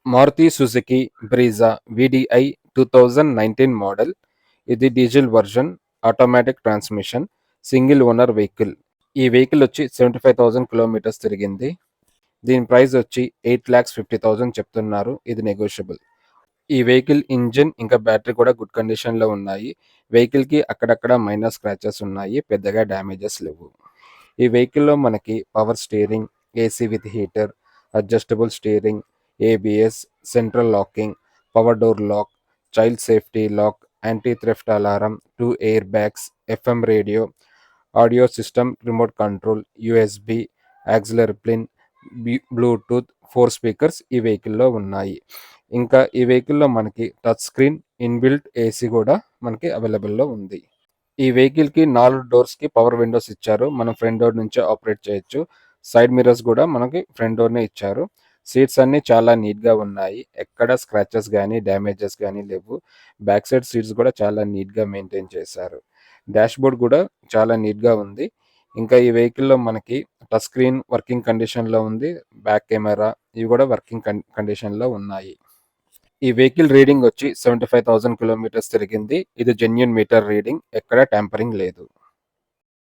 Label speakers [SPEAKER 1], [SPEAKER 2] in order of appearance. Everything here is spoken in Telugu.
[SPEAKER 1] Maruti Suzuki Brezza VDI 2019 model. ఇది diesel version, automatic transmission, single owner vehicle. ఈ వెహికల్ వచ్చి 75,000 కిలోమీటర్స్ తిరిగింది. దీని ప్రైస్ వచ్చి 8,50,000 చెప్తున్నారు. ఇది నెగోషియబుల్. ఈ వెహికల్ ఇంజిన్ ఇంకా బ్యాటరీ కూడా గుడ్ కండిషన్లో ఉన్నాయి. వెహికల్కి అక్కడక్కడ మైనర్ స్క్రాచెస్ ఉన్నాయి, పెద్దగా డ్యామేజెస్ లేవు. ఈ వెహికల్లో మనకి power steering, AC with heater, adjustable steering, ABS, central locking, power door lock, child safety lock, anti theft alarm, 2 air bags, FM radio, audio system, remote control, USB, auxiliary pin, Bluetooth, 4 speakers ఈ వెహికల్లో ఉన్నాయి. ఇంకా ఈ వెహికల్లో మనకి టచ్ స్క్రీన్, ఇన్బిల్ట్ AC కూడా మనకి అవైలబుల్లో ఉంది. ఈ వెహికల్కి 4 డోర్స్కి పవర్ విండోస్ ఇచ్చారు. మనం ఫ్రంట్ డోర్ నుంచే ఆపరేట్ చేయొచ్చు. సైడ్ మిర్రర్స్ కూడా మనకి ఫ్రంట్ డోర్నే ఇచ్చారు. సీట్స్ అన్నీ చాలా నీట్గా ఉన్నాయి. ఎక్కడ స్క్రాచెస్ కానీ డ్యామేజెస్ కానీ లేవు. బ్యాక్ సైడ్ సీట్స్ కూడా చాలా నీట్గా మెయింటైన్ చేశారు. డాష్ బోర్డ్ కూడా చాలా నీట్గా ఉంది. ఇంకా ఈ వెహికల్లో మనకి టచ్ స్క్రీన్ వర్కింగ్ కండిషన్లో ఉంది. బ్యాక్ కెమెరా ఇవి కూడా వర్కింగ్ కండిషన్లో ఉన్నాయి. ఈ వెహికల్ రీడింగ్ వచ్చి 75,000 కిలోమీటర్స్ తిరిగింది. ఇది జెన్యూన్ మీటర్ రీడింగ్, ఎక్కడ ట్యాంపరింగ్ లేదు.